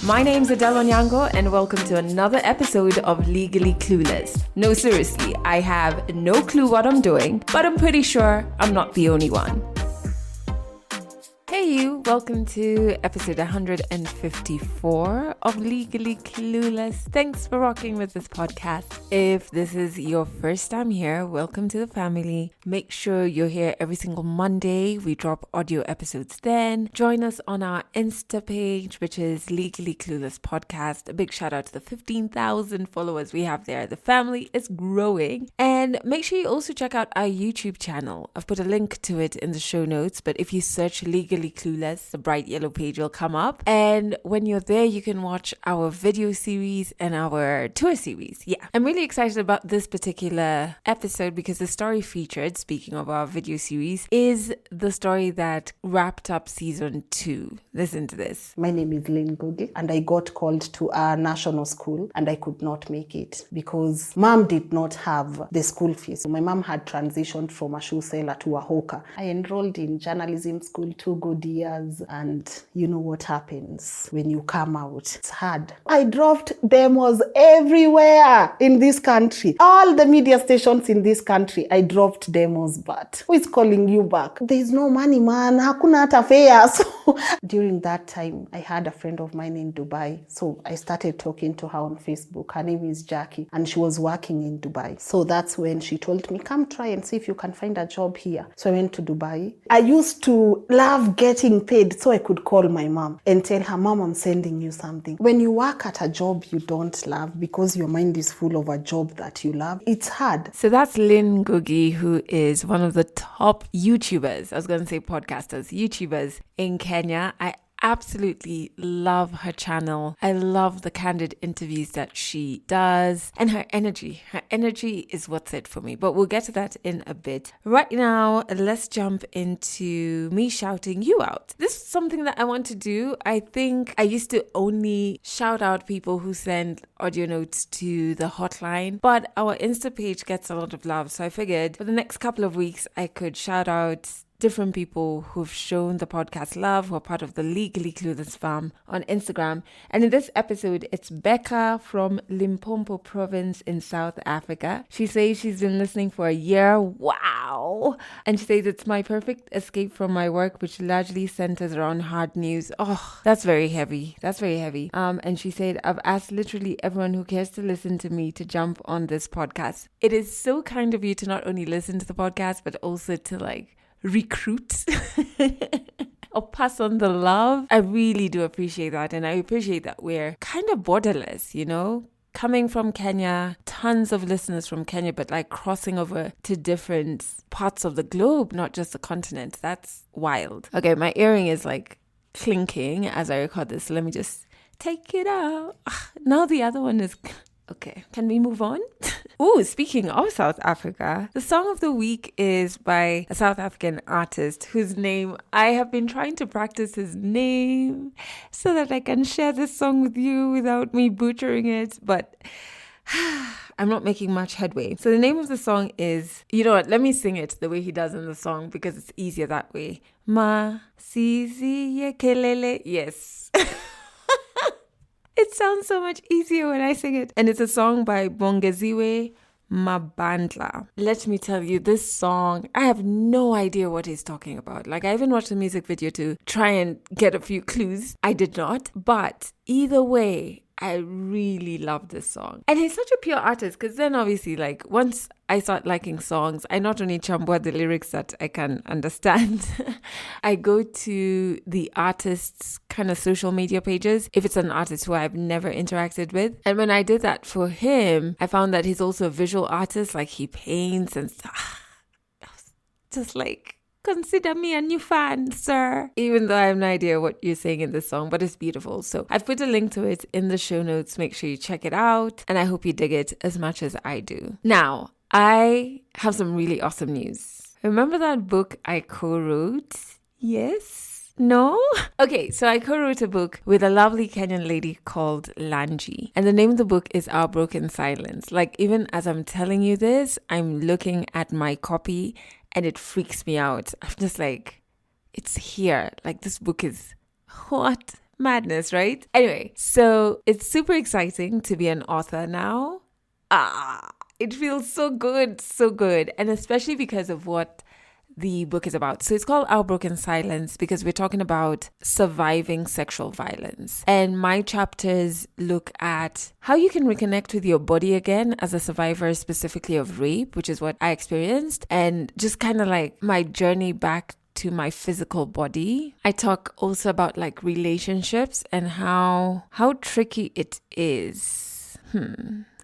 My name's Adele Onyango and welcome to another episode of Legally Clueless. No, seriously, I have no clue what I'm doing, but I'm pretty sure I'm not the only one. Hey you, welcome to episode 154 of Legally Clueless. Thanks for rocking with this podcast. If this is your first time here, welcome to the family. Make sure you're here every single Monday. We drop audio episodes then. Join us on our Insta page, which is Legally Clueless Podcast. A big shout out to the 15,000 followers we have there. The family is growing. And make sure you also check out our YouTube channel. I've put a link to it in the show notes, but if you search Legally Clueless, the bright yellow page will come up, and when you're there you can watch our video series and our tour series. I'm really excited about this particular episode because the story featured, speaking of our video series, is the story that wrapped up season 2. Listen to this. My name is Lynn Gugi and I got called to a national school and I could not make it because mom did not have the school fees. So my mom had transitioned from a shoe seller to a hawker. I enrolled in journalism school 2 good years, and you know what happens when you come out. It's hard. I dropped demos everywhere in this country. All the media stations in this country, I dropped demos, but who is calling you back? There's no money, man. Hakuna hata fare. So during that time, I had a friend of mine in Dubai. So I started talking to her on Facebook. Her name is Jackie, and she was working in Dubai. So that's when she told me, come try and see if you can find a job here. So I went to Dubai. I used to love getting paid so I could call my mom and tell her, Mom, I'm sending you something. When you work at a job you don't love because your mind is full of a job that you love, it's hard. So that's Lynn Gugi, who is one of the top YouTubers, I was going to say podcasters, YouTubers in Kenya. I absolutely love her channel. I love the candid interviews that she does and her energy. Her energy is what's it for me, but we'll get to that in a bit. Right now, let's jump into me shouting you out. This is something that I want to do. I think I used to only shout out people who send audio notes to the hotline, but our Insta page gets a lot of love. So I figured for the next couple of weeks, I could shout out different people who've shown the podcast love, who are part of the Legally Clueless fam on Instagram. And in this episode, it's Becca from Limpopo province in South Africa. She says she's been listening for a year. Wow. And she says it's my perfect escape from my work, which largely centers around hard news. Oh, that's very heavy. That's very heavy. And she said, I've asked literally everyone who cares to listen to me to jump on this podcast. It is so kind of you to not only listen to the podcast, but also to recruit or pass on the love. I really do appreciate that, and I appreciate that we're kind of borderless, you know, coming from Kenya, tons of listeners from Kenya, but crossing over to different parts of the globe, not just the continent. That's wild. Okay, my earring is clinking as I record this, so let me just take it out. Now the other one is okay. Can we move on? Ooh, speaking of South Africa, the song of the week is by a South African artist whose name I have been trying to practice his name so that I can share this song with you without me butchering it, but I'm not making much headway. So the name of the song is, you know what, let me sing it the way he does in the song because it's easier that way. Ma Sisi Yekelele. Yes. It sounds so much easier when I sing it. And it's a song by Bongeziwe Mabandla. Let me tell you, this song, I have no idea what he's talking about. I even watched the music video to try and get a few clues. I did not. But either way, I really love this song. And he's such a pure artist because then obviously once I start liking songs, I not only chambua the lyrics that I can understand, I go to the artist's kind of social media pages if it's an artist who I've never interacted with. And when I did that for him, I found that he's also a visual artist. He paints and stuff. I was just consider me a new fan, sir. Even though I have no idea what you're saying in this song, but it's beautiful. So I've put a link to it in the show notes. Make sure you check it out. And I hope you dig it as much as I do. Now, I have some really awesome news. Remember that book I co-wrote? Yes? No? Okay, so I co-wrote a book with a lovely Kenyan lady called Lanji. And the name of the book is Our Broken Silence. Even as I'm telling you this, I'm looking at my copy and it freaks me out. I'm just it's here. This book is what? Madness, right? Anyway, so it's super exciting to be an author now. It feels so good, so good. And especially because of what the book is about. So it's called Our Broken Silence because we're talking about surviving sexual violence. And my chapters look at how you can reconnect with your body again as a survivor, specifically of rape, which is what I experienced, and just kind of like my journey back to my physical body. I talk also about like relationships and how tricky it is.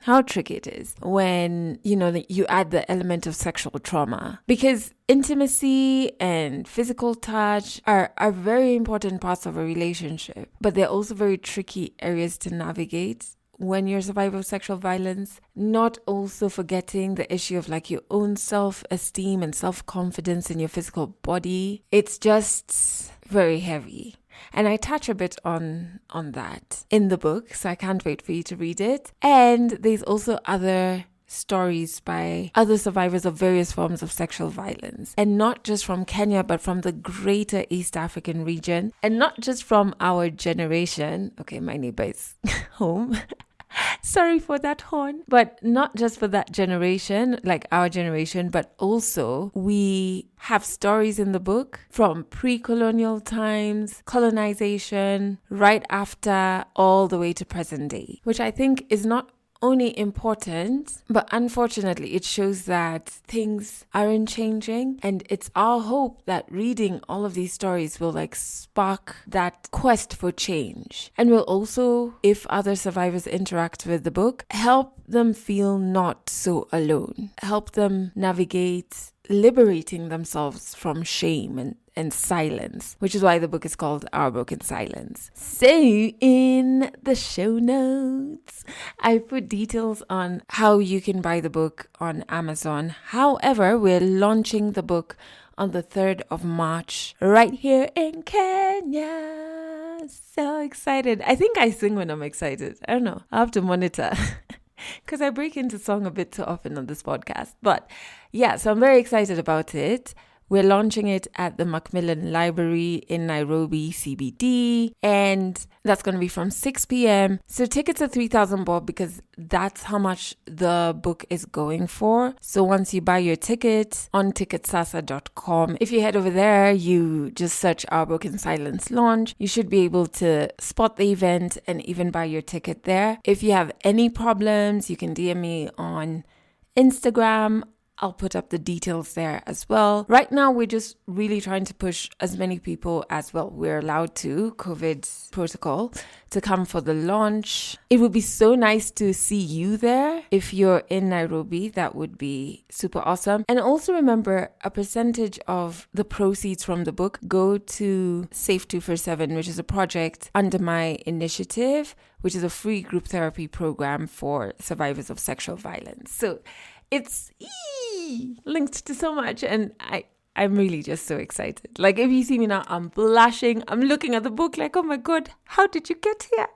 How tricky it is when, you add the element of sexual trauma, because intimacy and physical touch are very important parts of a relationship, but they're also very tricky areas to navigate when you're a survivor of sexual violence. Not also forgetting the issue of like your own self-esteem and self-confidence in your physical body. It's just very heavy. And I touch a bit on that in the book, so I can't wait for you to read it. And there's also other stories by other survivors of various forms of sexual violence, and not just from Kenya, but from the greater East African region, and not just from our generation. Okay, my neighbor is home. Sorry for that horn. But not just for that generation, like our generation, but also we have stories in the book from pre-colonial times, colonization, right after, all the way to present day, which I think is not only important, but unfortunately it shows that things aren't changing, and it's our hope that reading all of these stories will like spark that quest for change, and will also, if other survivors interact with the book, help them feel not so alone, help them navigate liberating themselves from shame and silence, which is why the book is called Our Broken Silence. So in the show notes, I put details on how you can buy the book on Amazon. However, we're launching the book on the 3rd of March right here in Kenya. So excited. I think I sing when I'm excited. I don't know. I have to monitor. Because I break into song a bit too often on this podcast. But yeah, so I'm very excited about it. We're launching it at the Macmillan Library in Nairobi CBD, and that's going to be from 6 p.m. So tickets are 3,000 bob because that's how much the book is going for. So once you buy your ticket on ticketsasa.com, if you head over there, you just search Our Broken Silence launch. You should be able to spot the event and even buy your ticket there. If you have any problems, you can DM me on Instagram. I'll put up the details there as well. Right now, we're just really trying to push as many people as well we're allowed to, COVID protocol, to come for the launch. It would be so nice to see you there. If you're in Nairobi, that would be super awesome. And also remember, a percentage of the proceeds from the book go to Safe 247, which is a project under my initiative, which is a free group therapy program for survivors of sexual violence. So it's linked to so much, and I'm really just so excited. Like, if you see me now, I'm blushing. I'm looking at the book like, oh my God, how did you get here?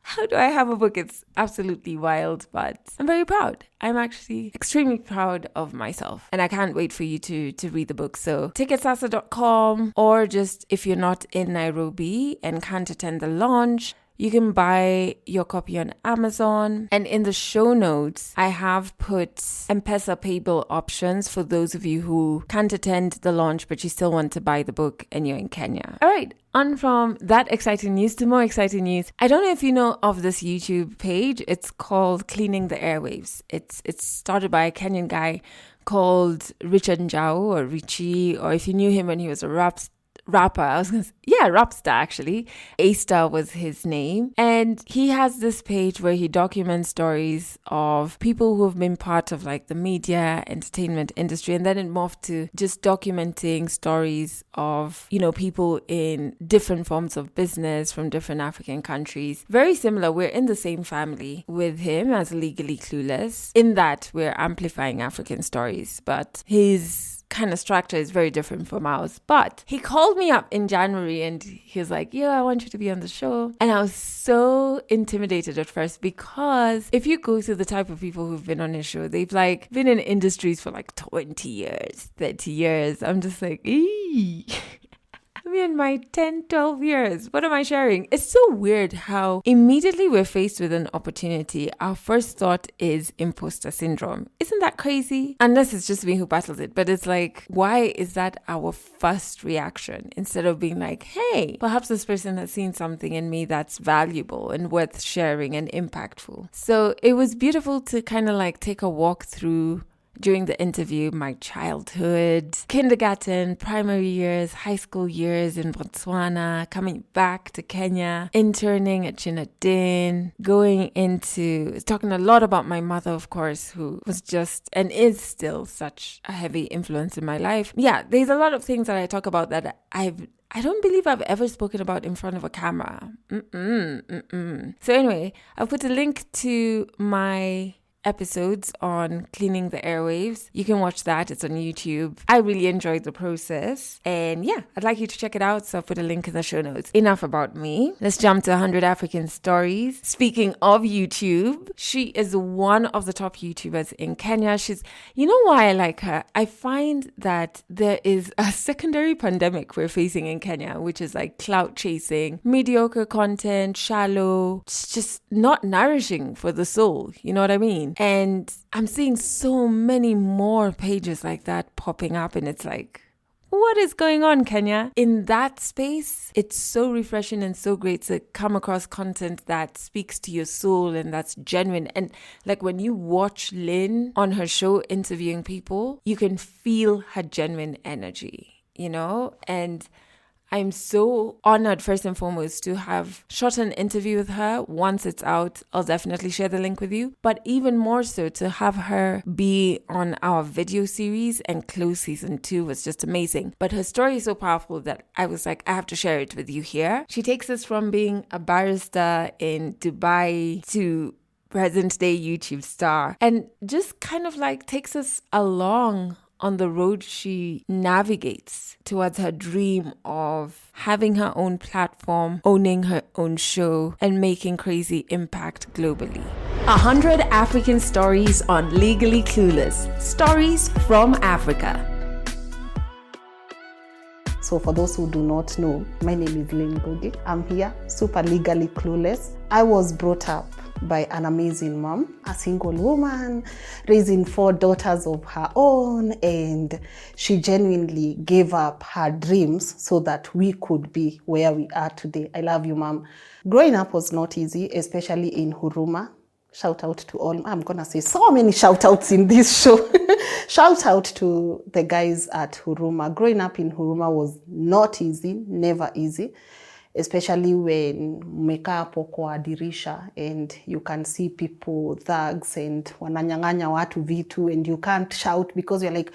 How do I have a book? It's absolutely wild, but I'm very proud. I'm actually extremely proud of myself, and I can't wait for you to read the book. So ticketsasa.com, or just if you're not in Nairobi and can't attend the launch, you can buy your copy on Amazon. And in the show notes, I have put M-Pesa payable options for those of you who can't attend the launch, but you still want to buy the book and you're in Kenya. All right, on from that exciting news to more exciting news. I don't know if you know of this YouTube page. It's called Cleaning the Airwaves. It's started by a Kenyan guy called Richard Njau, or Richie, or if you knew him when he was a rapper, I was gonna say, Rapstar actually. A-Star was his name. And he has this page where he documents stories of people who have been part of like the media, entertainment industry. And then it morphed to just documenting stories of, people in different forms of business from different African countries. Very similar. We're in the same family with him as Legally Clueless, in that we're amplifying African stories. But his kind of structure is very different from ours. But he called me up in January and he was like, I want you to be on the show. And I was so intimidated at first, because if you go through the type of people who've been on his show, they've like been in industries for like 20 years, 30 years. I'm just like, Me and my 10, 12 years. What am I sharing? It's so weird how immediately we're faced with an opportunity, our first thought is imposter syndrome. Isn't that crazy? Unless it's just me who battles it. But it's like, why is that our first reaction? Instead of being like, hey, perhaps this person has seen something in me that's valuable and worth sharing and impactful. So it was beautiful to kind of like take a walk through during the interview, my childhood, kindergarten, primary years, high school years in Botswana, coming back to Kenya, interning at Chinadin, talking a lot about my mother, of course, who was just and is still such a heavy influence in my life. Yeah, there's a lot of things that I talk about that I don't believe I've ever spoken about in front of a camera. So anyway, I'll put a link to my episodes on cleaning the airwaves. You can watch that. It's on YouTube. I really enjoyed the process. And yeah, I'd like you to check it out. So I'll put a link in the show notes. Enough about me. Let's jump to 100 African Stories. Speaking of YouTube, she is one of the top YouTubers in Kenya. You know why I like her? I find that there is a secondary pandemic we're facing in Kenya, which is like clout chasing, mediocre content, shallow. It's just not nourishing for the soul. You know what I mean? And I'm seeing so many more pages like that popping up, and it's like, what is going on, Kenya? In that space, it's so refreshing and so great to come across content that speaks to your soul and that's genuine. And like when you watch Lynn on her show interviewing people, you can feel her genuine energy, you know? And I'm so honored, first and foremost, to have shot an interview with her. Once it's out, I'll definitely share the link with you. But even more so, to have her be on our video series and close season 2 was just amazing. But her story is so powerful that I was like, I have to share it with you here. She takes us from being a barrister in Dubai to present day YouTube star, and just kind of like takes us along on the road she navigates towards her dream of having her own platform, owning her own show, and making crazy impact globally. 100 African Stories on Legally Clueless. Stories from Africa. So for those who do not know, my name is Lynn Gogi. I'm here, super legally clueless. I was brought up by an amazing mom, a single woman, raising 4 daughters of her own, and she genuinely gave up her dreams so that we could be where we are today. I love you, Mom. Growing up was not easy, especially in Huruma. Shout out to all, I'm gonna say so many shout outs in this show. Shout out to the guys at Huruma. Growing up in Huruma was not easy, never easy. Especially when umekaa hapo kwa dirisha and you can see people, thugs, and wananyang'anya watu vitu, and you can't shout because you're like,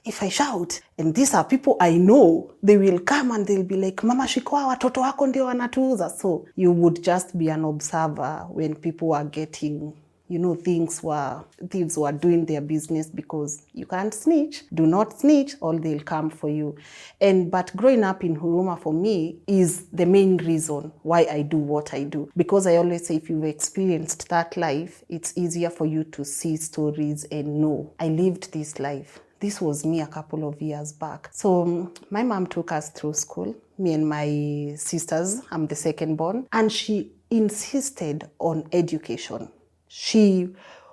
if I shout, and these are people I know, they will come and they'll be like, mama shikwa, watoto wako ndio wanatuuza. So you would just be an observer when people were getting, thieves were doing their business, because you can't snitch. Do not snitch, or they'll come for you. But growing up in Huruma for me is the main reason why I do what I do. Because I always say, if you've experienced that life, it's easier for you to see stories and know, I lived this life. This was me a couple of years back. So my mom took us through school, me and my sisters. I'm the second born. And she insisted on education. She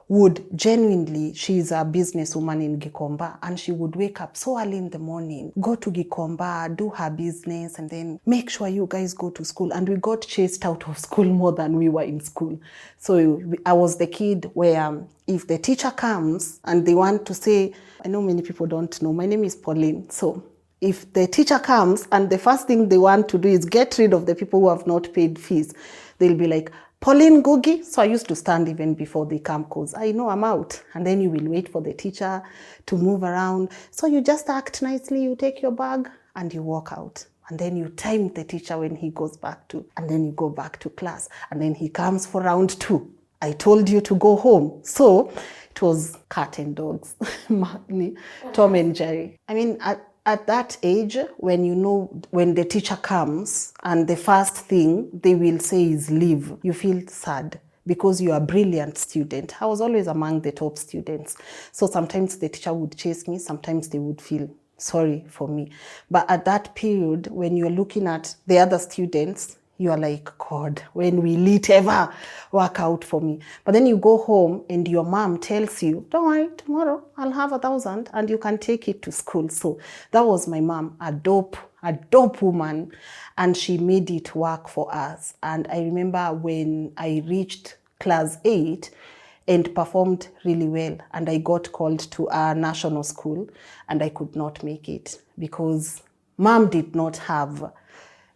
would genuinely, she's a businesswoman in Gikomba, and she would wake up so early in the morning, go to Gikomba, do her business, and then make sure you guys go to school. And we got chased out of school more than we were in school. So I was the kid where if the teacher comes and they want to say, I know many people don't know, my name is Pauline. So if the teacher comes and the first thing they want to do is get rid of the people who have not paid fees, they'll be like, Pauline Gogi. So I used to stand even before they come, because I know I'm out. And then you will wait for the teacher to move around. So you just act nicely, you take your bag and you walk out. And then you time the teacher when he goes back to, and then you go back to class. And then he comes for round 2. I told you to go home. So it was cat and dogs, Tom and Jerry. I mean, at that age, when when the teacher comes and the first thing they will say is leave, you feel sad because you are a brilliant student. I was always among the top students. So sometimes the teacher would chase me, sometimes they would feel sorry for me. But at that period, when you're looking at the other students, you are like, God, when will it ever work out for me? But then you go home and your mom tells you, don't worry, tomorrow I'll have 1,000 and you can take it to school. So that was my mom, a dope woman, and she made it work for us. And I remember when I reached class 8 and performed really well, and I got called to a national school, and I could not make it because mom did not have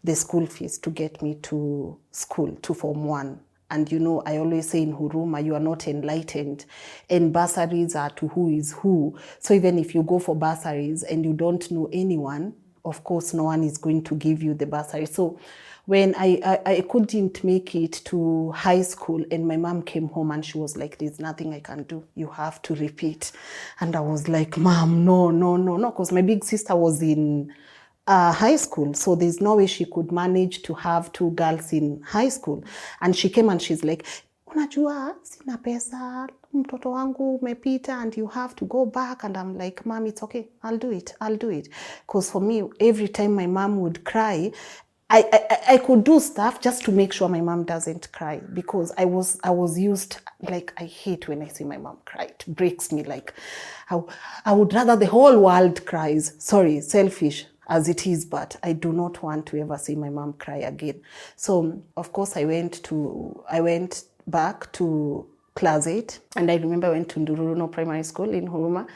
the school fees to get me to school, to Form 1. And you know, I always say in Huruma, you are not enlightened, and bursaries are to who is who. So even if you go for bursaries and you don't know anyone, of course, no one is going to give you the bursary. So when I couldn't make it to high school, and my mom came home and she was like, there's nothing I can do. You have to repeat. And I was like, Mom, no, because my big sister was in high school, so there's no way she could manage to have 2 girls in high school. And she came and she's like, unajua sina pesa, mtoto wangu umepita and you have to go back. And I'm like, Mom, it's okay, I'll do it. Because for me, every time my mom would cry, I could do stuff just to make sure my mom doesn't cry, because I was used, like, I hate when I see my mom cry. It breaks me. Like, I would rather the whole world cries. Sorry, selfish as it is, but I do not want to ever see my mom cry again. So of course I went back to class 8, and I remember I went to Ndururuno Primary School in Huruma,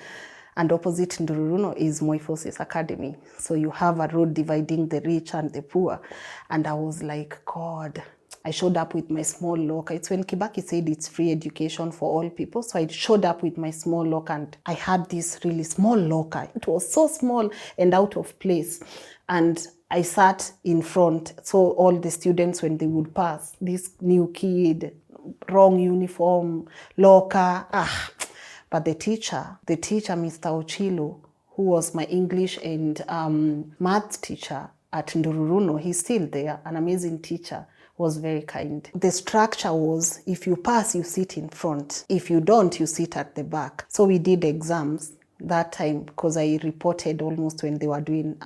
and opposite Ndururuno is Moi Forces Academy. So you have a road dividing the rich and the poor. And I was like, God, I showed up with my small locker. It's when Kibaki said it's free education for all people. So I showed up with my small locker, and I had this really small locker. It was so small and out of place. And I sat in front. So all the students, when they would pass, this new kid, wrong uniform, locker, But the teacher, Mr. Ochilo, who was my English and math teacher at Ndururuno, he's still there, an amazing teacher, was very kind. The structure was, if you pass, you sit in front. If you don't, you sit at the back. So we did exams that time, because I reported almost when they were doing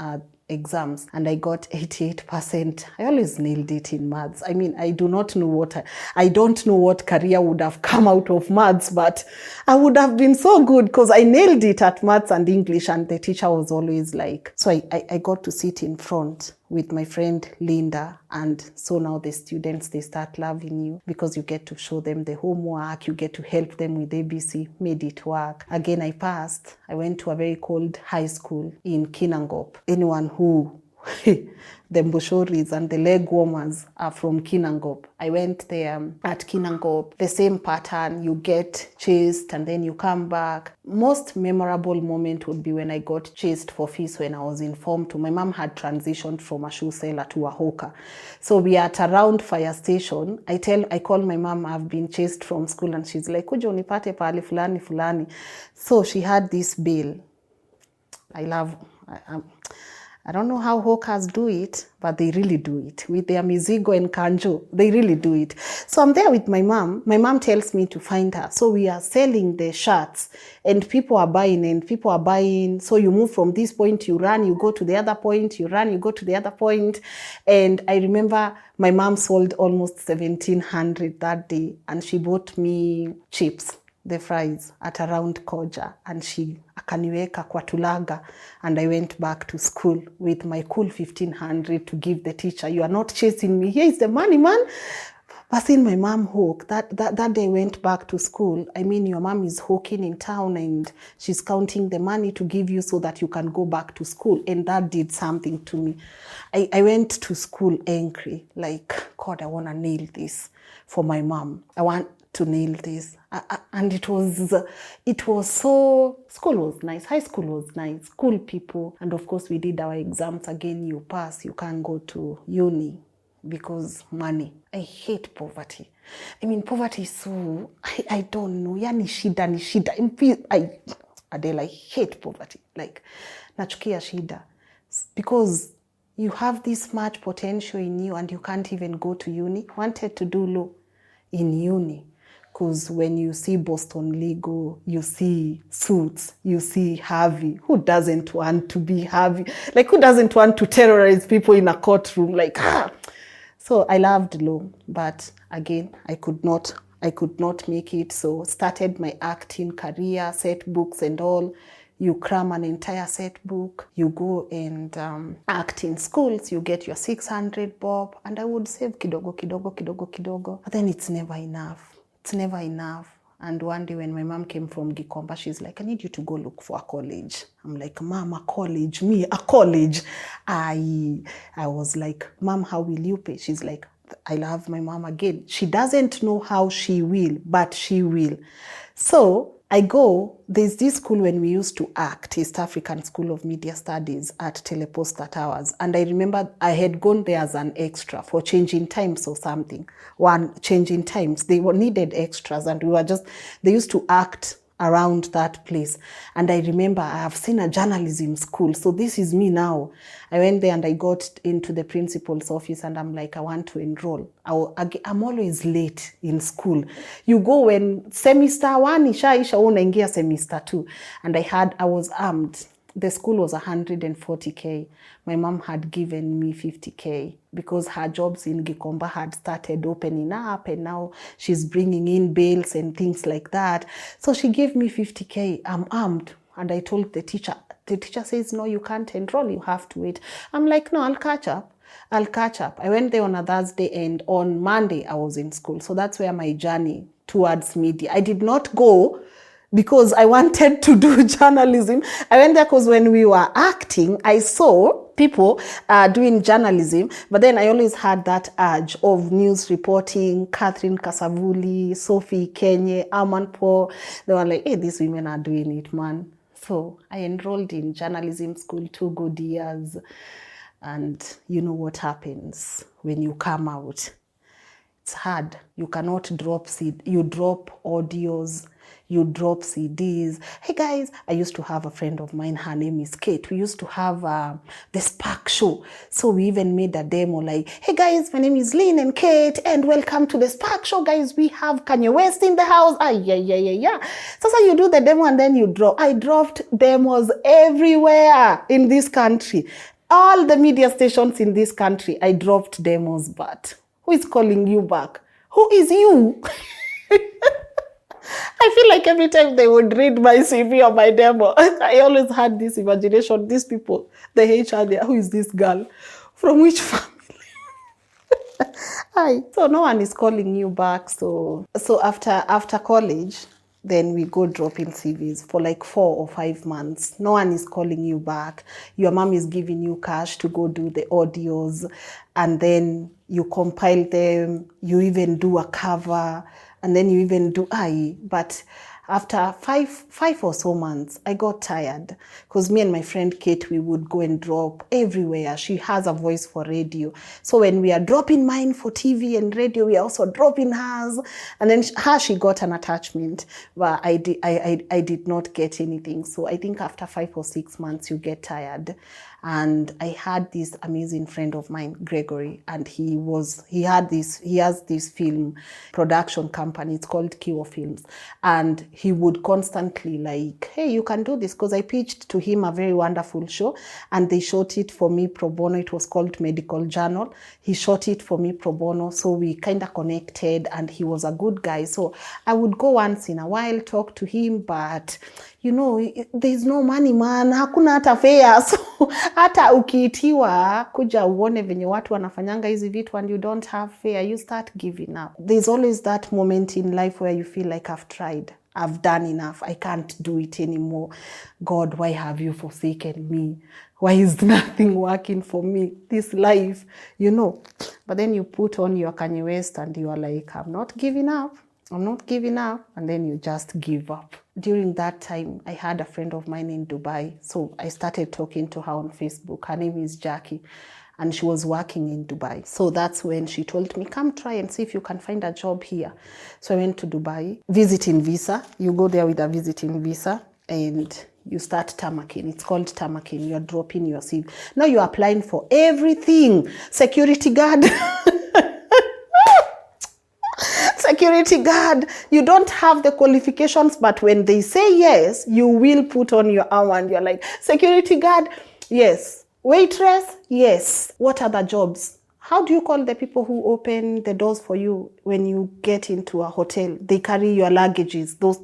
exams, and I got 88%. I always nailed it in maths. I mean, I don't know what career would have come out of maths, but I would have been so good because I nailed it at maths and English, and the teacher was always like, so I got to sit in front with my friend Linda. And so now the students, they start loving you because you get to show them the homework, you get to help them with ABC, made it work. Again, I passed. I went to a very cold high school in Kinangop. Anyone who, the Mboshoris and the leg warmers are from Kinangop. I went there at Kinangop. The same pattern, you get chased and then you come back. Most memorable moment would be when I got chased for fees when I was in Form 2. My mom had transitioned from a shoe seller to a hawker. So we are at around fire station. I call my mom, I've been chased from school, and she's like, kuja unipate pahali fulani fulani. So she had this bill. I don't know how hawkers do it, but they really do it. With their mizigo and kanjo, they really do it. So I'm there with my mom. My mom tells me to find her. So we are selling the shirts, and people are buying. So you move from this point, you run, you go to the other point, you run, you go to the other point. And I remember my mom sold almost 1,700 that day, and she bought me chips, the fries, at around Koja, and she akaniweka kwa tulaga, and I went back to school with my cool 1,500 to give the teacher. You are not chasing me. Here is the money, man. But in my mom hook, that day I went back to school. I mean, your mom is hawking in town and she's counting the money to give you so that you can go back to school. And that did something to me. I went to school angry, like, God, I want to nail this for my mom. I want to nail this. And it was so, school was nice, high school was nice, cool people. And of course we did our exams again. You pass, you can't go to uni because money. I hate poverty. I mean, poverty is so, I don't know, yani shida ni shida. Adele, I hate poverty. Like, nachukia shida. Because you have this much potential in you and you can't even go to uni. Wanted to do law in uni. Because when you see Boston Legal, you see Suits, you see Harvey. Who doesn't want to be Harvey? Like, who doesn't want to terrorize people in a courtroom? Like, So I loved law, but again, I could not make it. So started my acting career, set books and all. You cram an entire set book, you go and act in schools, you get your 600 bob, and I would save kidogo, kidogo, kidogo, kidogo. But then it's never enough. It's never enough. And one day when my mom came from Gikomba, she's like, I need you to go look for a college. I'm like, Mom, a college? Me, a college? I was like, Mom, how will you pay? She's like, I love my mom again. She doesn't know how she will, but she will. So I go, there's this school when we used to act, East African School of Media Studies at Teleposta Towers. And I remember I had gone there as an extra for changing times or something. One changing times, they needed extras and they used to act around that place. And I remember I have seen a journalism school. So this is me now. I went there and I got into the principal's office and I'm like, I want to enroll. I'm always late in school. You go when semester 1 isha unaingia semester 2. And I was armed. The school was 140K. My mom had given me 50K because her jobs in Gikomba had started opening up and now she's bringing in bills and things like that. So she gave me 50K. I'm armed. And I told the teacher. The teacher says, no, you can't enroll. You have to wait. I'm like, no, I'll catch up. I went there on a Thursday and on Monday I was in school. So that's where my journey towards media. I did not go because I wanted to do journalism. I went there because when we were acting, I saw people doing journalism, but then I always had that urge of news reporting, Catherine Kasavuli, Sophie Kenye, Aman Po. They were like, hey, these women are doing it, man. So I enrolled in journalism school 2 good years. And you know what happens when you come out. It's hard. You cannot drop you drop audios, you drop CDs. Hey guys, I used to have a friend of mine, her name is Kate. We used to have the Spark Show. So we even made a demo like, hey guys, my name is Lynn and Kate and welcome to the Spark Show. Guys, we have Kanye West in the house. Yeah. So you do the demo and then you drop. I dropped demos everywhere in this country. All the media stations in this country, I dropped demos, but who is calling you back? Who is you? I feel like every time they would read my CV or my demo, I always had this imagination, these people, the HR there, who is this girl? From which family? So no one is calling you back. So after college, then we go drop in CVs for like 4 or 5 months. No one is calling you back. Your mom is giving you cash to go do the audios, and then you compile them. You even do a cover, and then you even do but after five or so months, I got tired because me and my friend Kate, we would go and drop everywhere. She has a voice for radio. So when we are dropping mine for TV and radio, we are also dropping hers. And then she got an attachment, but I did not get anything. So I think after 5 or 6 months, you get tired. And I had this amazing friend of mine, Gregory, and he has this film production company. It's called Kiwo Films. And he would constantly like, hey, you can do this, because I pitched to him a very wonderful show and they shot it for me pro bono. It was called Medical Journal. He shot it for me pro bono. So we kind of connected and he was a good guy. So I would go once in a while, talk to him, but you know, there's no money, man. Hakuna hata fare. So hata ukiitiwa kuja uone venye watu wanafanyanga hizi vitu and you don't have fare, you start giving up. There's always that moment in life where you feel like I've tried. I've done enough. I can't do it anymore. God, why have you forsaken me? Why is nothing working for me? This life, you know. But then you put on your Kanye West and you are like, I'm not giving up. I'm not giving up. And then you just give up. During that time, I had a friend of mine in Dubai. So I started talking to her on Facebook. Her name is Jackie. And she was working in Dubai. So that's when she told me, come try and see if you can find a job here. So I went to Dubai, visiting visa. You go there with a visiting visa and you start tamaking. It's called tamaking. You're dropping your CV. Now you're applying for everything. Security guard. security guard, you don't have the qualifications, but when they say yes, you will put on your arm and you're like, security guard, yes. Waitress, yes. What other jobs? How do you call the people who open the doors for you when you get into a hotel? They carry your luggages. Those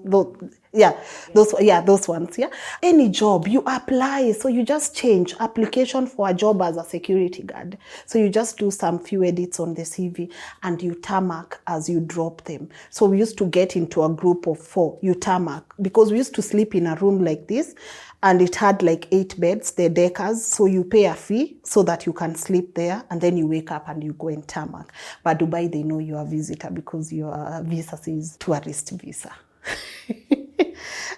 ones. Yeah. Any job you apply, so you just change application for a job as a security guard. So you just do some few edits on the CV and you tarmac as you drop them. So we used to get into a group of 4. You tarmac because we used to sleep in a room like this. And it had like 8 beds, the deckers. So you pay a fee so that you can sleep there. And then you wake up and you go and tarmac. But Dubai, they know you're a visitor because your visa says tourist visa.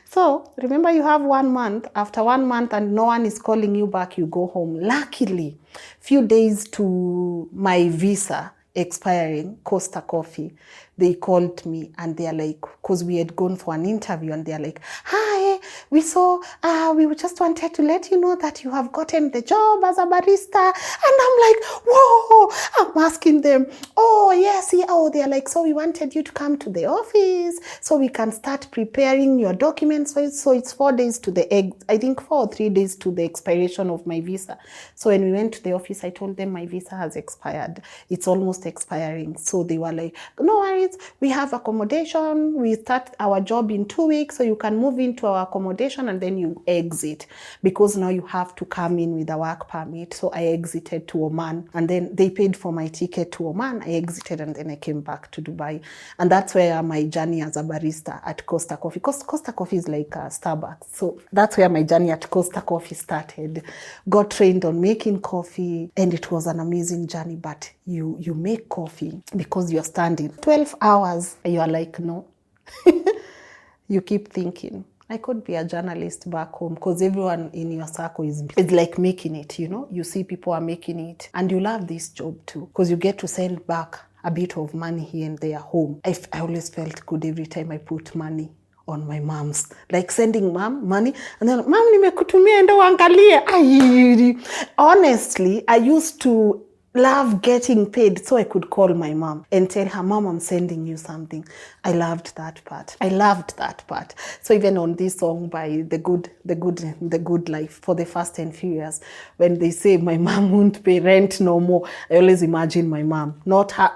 So remember, you have 1 month. After 1 month and no one is calling you back, you go home. Luckily, few days to my visa expiring, Costa Coffee, they called me and they're like, because we had gone for an interview, and they're like, hi, we saw, we just wanted to let you know that you have gotten the job as a barista. And I'm like, whoa, I'm asking them, oh, yes, yeah. Oh, they're like, so we wanted you to come to the office so we can start preparing your documents. So it's 4 days to I think 4 or 3 days to the expiration of my visa. So when we went to the office, I told them my visa has expired. It's almost expiring. So they were like, no worries, we have accommodation. We start our job in 2 weeks, so you can move into our accommodation and then you exit, because now you have to come in with a work permit. So I exited to Oman, and then they paid for my ticket to Oman. I exited and then I came back to Dubai. And that's where my journey as a barista at Costa Coffee, because Costa Coffee is like a Starbucks. So that's where my journey at Costa Coffee started. Got trained on making coffee, and it was an amazing journey. But you make coffee because you're standing 12 hours. You are like, no. You keep thinking, I could be a journalist back home, because everyone in your circle is like making it, you know. You see people are making it, and you love this job too, because you get to send back a bit of money here and there home. I always felt good every time I put money on my mom's, like sending mom money, and then, mom, nimekutumia enda uangalie. Honestly, I used to love getting paid so I could call my mom and tell her, Mom, I'm sending you something. I loved that part. So even on this song by The Good Life, for the first 10 few years, when they say my mom won't pay rent no more, I always imagine my mom, not her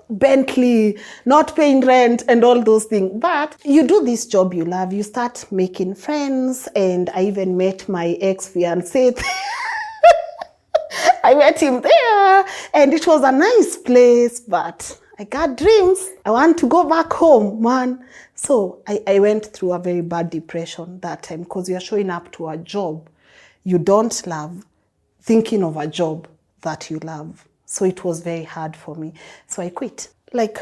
Bentley, not paying rent and all those things. But you do this job you love, you start making friends, and I even met my ex-fiance. I met him there, and it was a nice place, but I got dreams. I want to go back home, man. So I went through a very bad depression that time, because you're showing up to a job you don't love, thinking of a job that you love. So it was very hard for me. So I quit. Like,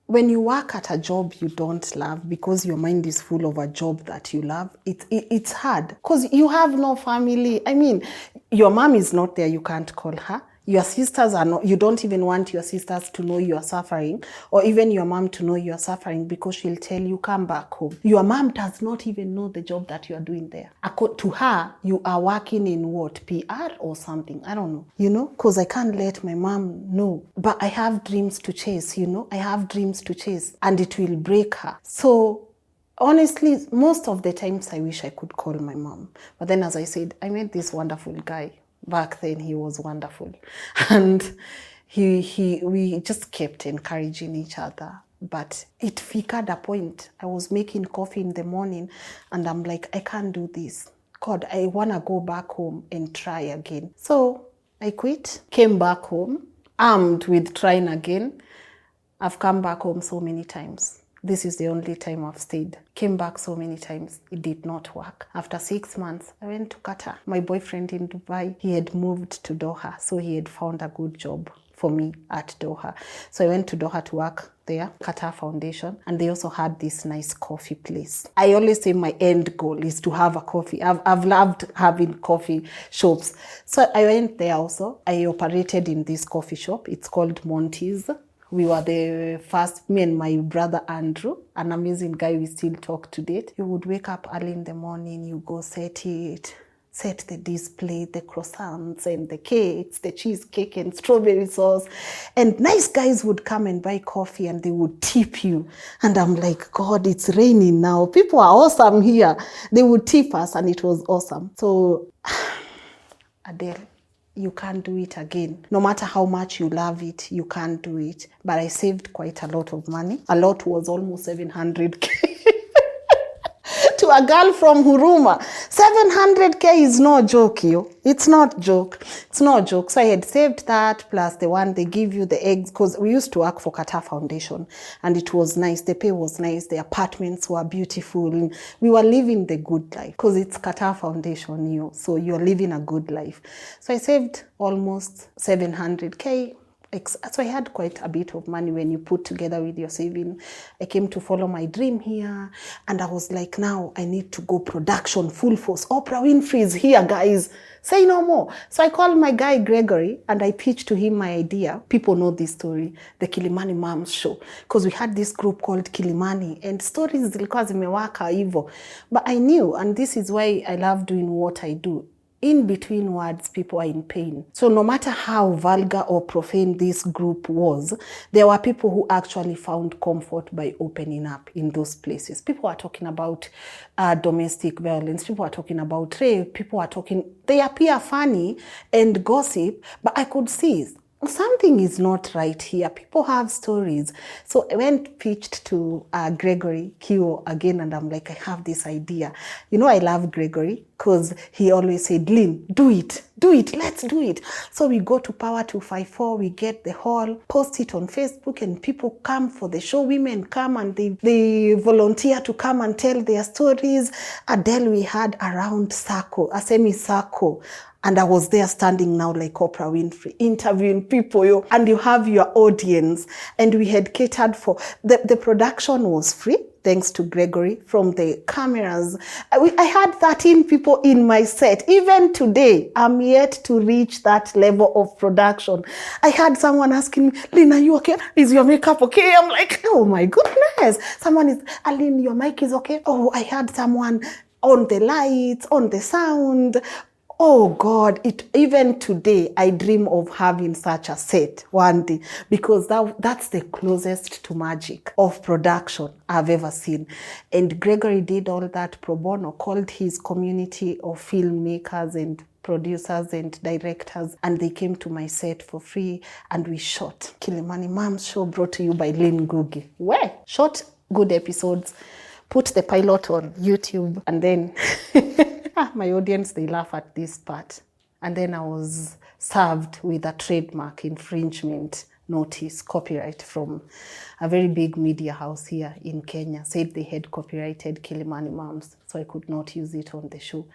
when you work at a job you don't love, because your mind is full of a job that you love, it's hard, because you have no family. I mean, your mom is not there, you can't call her. Your sisters are not, you don't even want your sisters to know you are suffering, or even your mom to know you are suffering, because she'll tell you, come back home. Your mom does not even know the job that you are doing there. To her, you are working in what, PR or something? I don't know, you know, because I can't let my mom know. But I have dreams to chase, you know, I have dreams to chase, and it will break her. So honestly, most of the times I wish I could call my mom. But then, as I said, I met this wonderful guy. Back then he was wonderful, and we just kept encouraging each other. But it figured a point. I was making coffee in the morning, and I'm like, I can't do this. God, I want to go back home and try again. So I quit, came back home, armed with trying again. I've come back home so many times. This is the only time I've stayed. Came back so many times. It did not work. After 6 months, I went to Qatar. My boyfriend in Dubai, he had moved to Doha. So he had found a good job for me at Doha. So I went to Doha to work there, Qatar Foundation. And they also had this nice coffee place. I always say my end goal is to have a coffee. I've loved having coffee shops. So I went there also. I operated in this coffee shop. It's called Monty's. We were the first, me and my brother Andrew, an amazing guy we still talk to date. You would wake up early in the morning, you go set it, set the display, the croissants and the cakes, the cheesecake and strawberry sauce. And nice guys would come and buy coffee and they would tip you. And I'm like, God, it's raining now. People are awesome here. They would tip us and it was awesome. So, Adele, you can't do it again. No matter how much you love it, you can't do it. But I saved quite a lot of money. A lot was almost 700K. To a girl from Huruma. 700K is no joke, yo. It's not joke. It's not joke. So I had saved that plus the one they give you the eggs, because we used to work for Qatar Foundation and it was nice. The pay was nice. The apartments were beautiful. We were living the good life because it's Qatar Foundation, yo. So you're living a good life. So I saved almost 700K. So I had quite a bit of money when you put together with your saving. I came to follow my dream here and I was like, now I need to go production full force. Oprah Winfrey is here, guys. Say no more. So I called my guy Gregory and I pitched to him my idea. People know this story, the Kilimani Moms Show, because we had this group called Kilimani and stories zilikuwa zimewaka hivyo. But I knew, and this is why I love doing what I do. In between words, people are in pain. So no matter how vulgar or profane this group was, there were people who actually found comfort by opening up in those places. People are talking about domestic violence. People are talking about rape. People are talking, they appear funny and gossip, but I could see something is not right here. People have stories. So I went pitched to Gregory Kio again, and I'm like, I have this idea. You know, I love Gregory because he always said, Lynn, do it, let's do it. So we go to Power 254, we get the hall, post it on Facebook, and people come for the show. Women come and they volunteer to come and tell their stories. Adele, we had around circle, a semi-circle. And I was there standing now like Oprah Winfrey, interviewing people, yo, and you have your audience. And we had catered for, the production was free, thanks to Gregory, from the cameras. I had 13 people in my set. Even today, I'm yet to reach that level of production. I had someone asking me, Lynn, are you okay? Is your makeup okay? I'm like, oh my goodness. Someone is, Lynn, your mic is okay? Oh, I had someone on the lights, on the sound. Oh God, even today, I dream of having such a set one day, because that's the closest to magic of production I've ever seen. And Gregory did all that pro bono, called his community of filmmakers and producers and directors, and they came to my set for free, and we shot Kilimani Moms Show, brought to you by Lynn Gugi. Shot good episodes, put the pilot on YouTube, and then... my audience, they laugh at this part. And then I was served with a trademark infringement notice, copyright from a very big media house here in Kenya. Said they had copyrighted Kilimani Moms, so I could not use it on the show.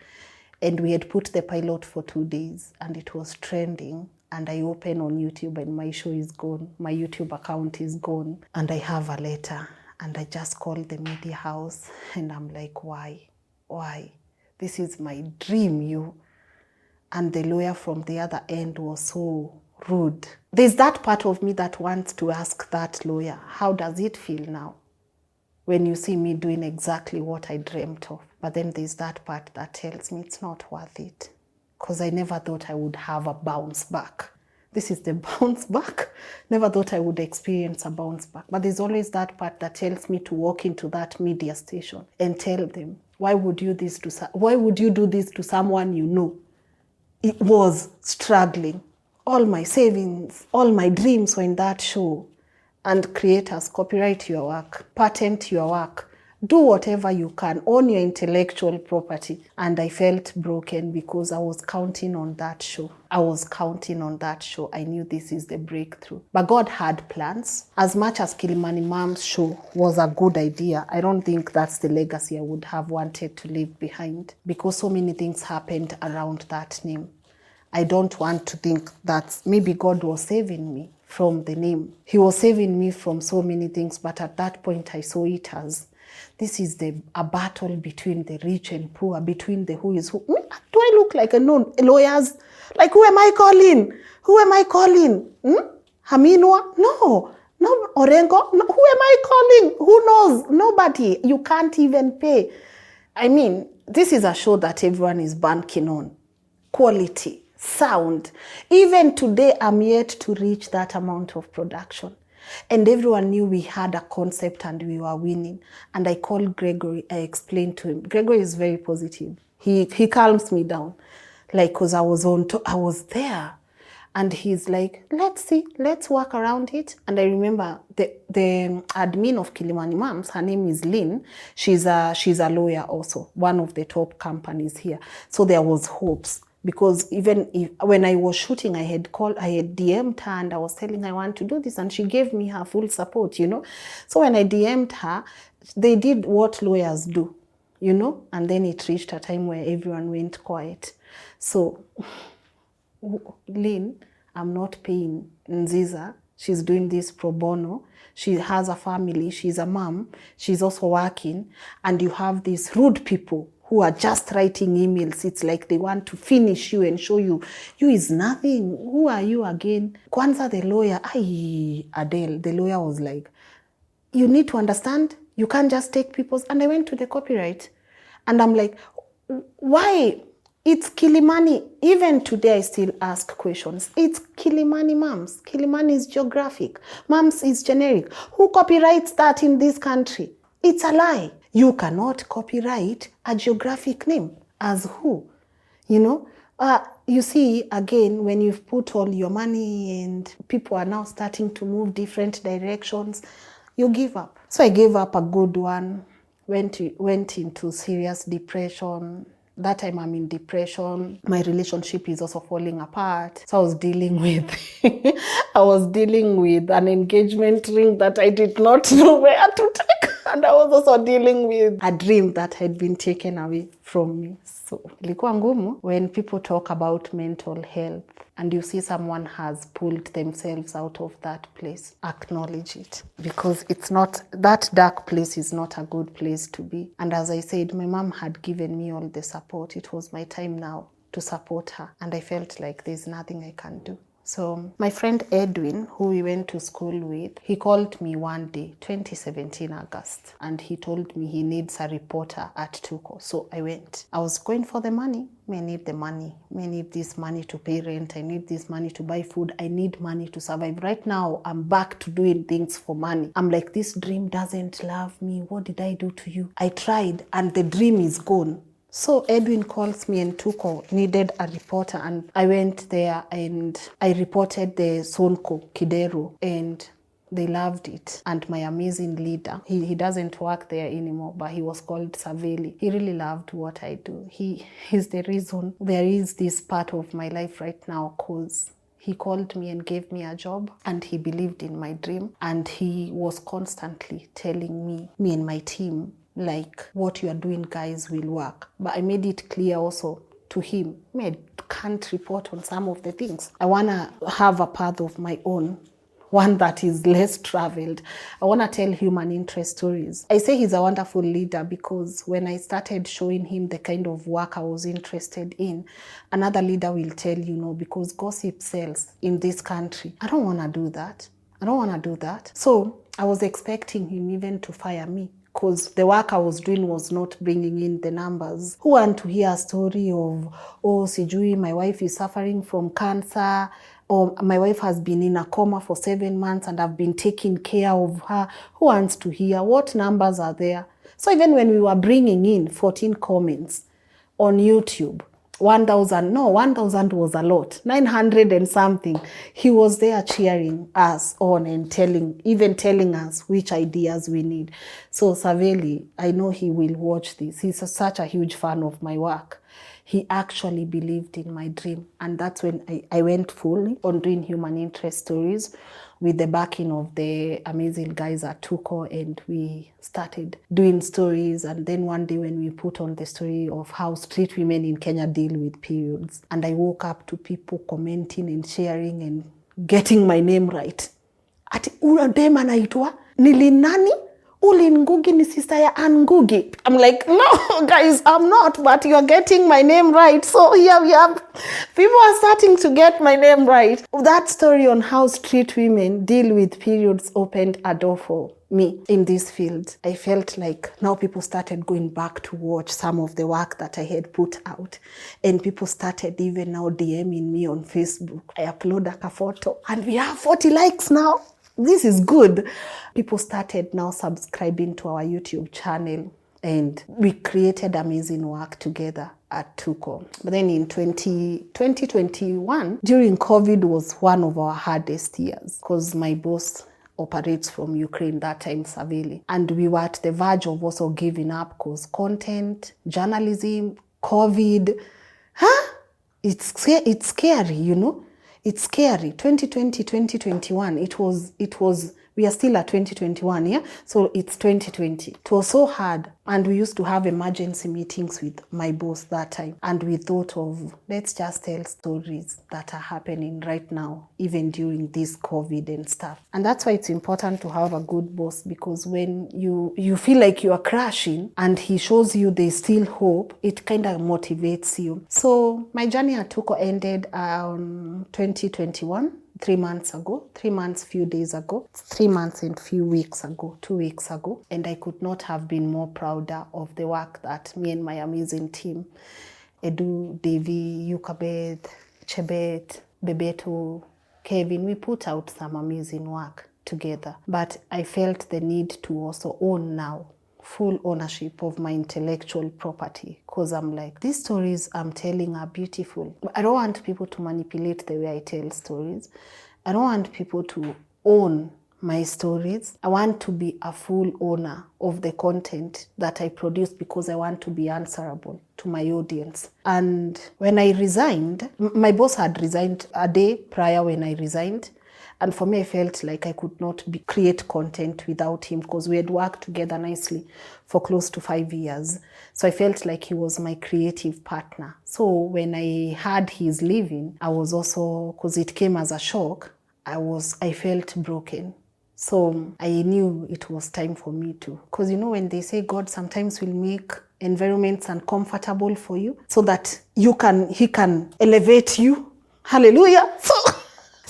And we had put the pilot for 2 days and it was trending. And I open on YouTube and my show is gone. My YouTube account is gone. And I have a letter and I just called the media house and I'm like, why? This is my dream, you. And the lawyer from the other end was so rude. There's that part of me that wants to ask that lawyer, how does it feel now when you see me doing exactly what I dreamt of? But then there's that part that tells me it's not worth it, because I never thought I would have a bounce back. This is the bounce back. Never thought I would experience a bounce back. But there's always that part that tells me to walk into that media station and tell them, why would you do this to someone you know? It was struggling. All my savings, all my dreams were in that show. And creators, copyright your work, patent your work, do whatever you can, own your intellectual property. And I felt broken because I was counting on that show. I knew this is the breakthrough. But God had plans. As much as Kilimani Moms Show was a good idea, I don't think that's the legacy I would have wanted to leave behind, because so many things happened around that name. I don't want to think that maybe God was saving me from the name. He was saving me from so many things, but at that point I saw it as, this is a battle between the rich and poor, between the who is who. Do I look like lawyers? Like, who am I calling? Haminwa? No, Orengo? No, who am I calling? Who knows? Nobody. You can't even pay. I mean, this is a show that everyone is banking on. Quality, sound. Even today, I'm yet to reach that amount of production. And everyone knew we had a concept and we were winning. And I called Gregory, I explained to him. Gregory is very positive. He calms me down. Like, because I was there. And he's like, let's see, let's work around it. And I remember the admin of Kilimani Moms, her name is Lynn. She's a lawyer also, one of the top companies here. So there was hopes. Because when I was shooting, I had DM'd her and I was telling her I want to do this, and she gave me her full support, So when I DM'd her, they did what lawyers do, and then it reached a time where everyone went quiet. So Lynn, I'm not paying Nziza. She's doing this pro bono. She has a family. She's a mom. She's also working. And you have these rude people who are just writing emails. It's like they want to finish you and show you is nothing. Who are you again? Kwanza, the lawyer, Adele, the lawyer was like, you need to understand, you can't just take people's. And I went to the copyright. And I'm like, why? It's Kilimani. Even today, I still ask questions. It's Kilimani Moms. Kilimani is geographic. Moms is generic. Who copyrights that in this country? It's a lie. You cannot copyright a geographic name. As who? You see, again, when you've put all your money and people are now starting to move different directions, you give up. So I gave up a good one, went into serious depression. That time I'm in depression. My relationship is also falling apart. So I was dealing with an engagement ring that I did not know where to take. And I was also dealing with a dream that had been taken away from me. So ilikuwa ngumu when people talk about mental health and you see someone has pulled themselves out of that place. Acknowledge it, because it's not, that dark place is not a good place to be. And as I said, my mom had given me all the support. It was my time now to support her. And I felt like there's nothing I can do. So my friend Edwin, who we went to school with, he called me one day, 2017 August, and he told me he needs a reporter at Tuko. So I went. I was going for the money. I need the money. I need this money to pay rent. I need this money to buy food. I need money to survive. Right now, I'm back to doing things for money. I'm like, this dream doesn't love me. What did I do to you? I tried, and the dream is gone. So Edwin calls me and Tuko needed a reporter, and I went there and I reported the Sonko Kidero, and they loved it. And my amazing leader, he doesn't work there anymore, but he was called Saveli. He really loved what I do. He's the reason there is this part of my life right now, because he called me and gave me a job, and he believed in my dream, and he was constantly telling me and my team, like, what you are doing, guys, will work. But I made it clear also to him, I can't report on some of the things. I want to have a path of my own, one that is less traveled. I want to tell human interest stories. I say he's a wonderful leader because when I started showing him the kind of work I was interested in, another leader will tell because gossip sells in this country. I don't want to do that. So I was expecting him even to fire me, because the work I was doing was not bringing in the numbers. Who want to hear a story of, sijui, my wife is suffering from cancer, or my wife has been in a coma for 7 months and I've been taking care of her? Who wants to hear? What numbers are there? So even when we were bringing in 14 comments on YouTube, 1,000 was a lot, 900 and something. He was there cheering us on and telling us which ideas we need. So Saveli, I know he will watch this. He's such a huge fan of my work. He actually believed in my dream. And that's when I went fully on doing human interest stories with the backing of the amazing guys at Tuko, and we started doing stories. And then one day when we put on the story of how street women in Kenya deal with periods, and I woke up to people commenting and sharing and getting my name right. Ati una dem anaitwa Nili nani? Uli Ngugi ni sister ya Ann Ngugi. I'm like, no, guys, I'm not, but you're getting my name right. So here we have, people are starting to get my name right. That story on how street women deal with periods opened a door for me in this field. I felt like now people started going back to watch some of the work that I had put out. And people started even now DMing me on Facebook. I upload a photo and we have 40 likes now. This is good. People started now subscribing to our YouTube channel and we created amazing work together at Tuko. But then in 2021, during COVID was one of our hardest years because my boss operates from Ukraine that time severely. And we were at the verge of also giving up because content, journalism, COVID, it's scary, you know? It's scary. 2020, 2021, it was, we are still at 2021, yeah? So it's 2020. It was so hard. And we used to have emergency meetings with my boss that time. And we thought of, let's just tell stories that are happening right now, even during this COVID and stuff. And that's why it's important to have a good boss, because when you feel like you are crashing and he shows you there's still hope, it kind of motivates you. So my journey at Tuko ended 2021. 3 months ago, 3 months, few days ago, 3 months and few weeks ago, 2 weeks ago. And I could not have been more prouder of the work that me and my amazing team, Edu, Devi, Yukabeth, Chebet, Bebeto, Kevin, we put out some amazing work together. But I felt the need to also own now full ownership of my intellectual property, because I'm like, these stories I'm telling are beautiful. I don't want people to manipulate the way I tell stories. I don't want people to own my stories. I want to be a full owner of the content that I produce because I want to be answerable to my audience. And when I resigned, my boss had resigned a day prior when I resigned. And for me, I felt like I could not create content without him because we had worked together nicely for close to 5 years. So I felt like he was my creative partner. So when I heard he's leaving, I was also, because it came as a shock, I felt broken. So I knew it was time for me to. Because you know when they say God sometimes will make environments uncomfortable for you so that he can elevate you. Hallelujah.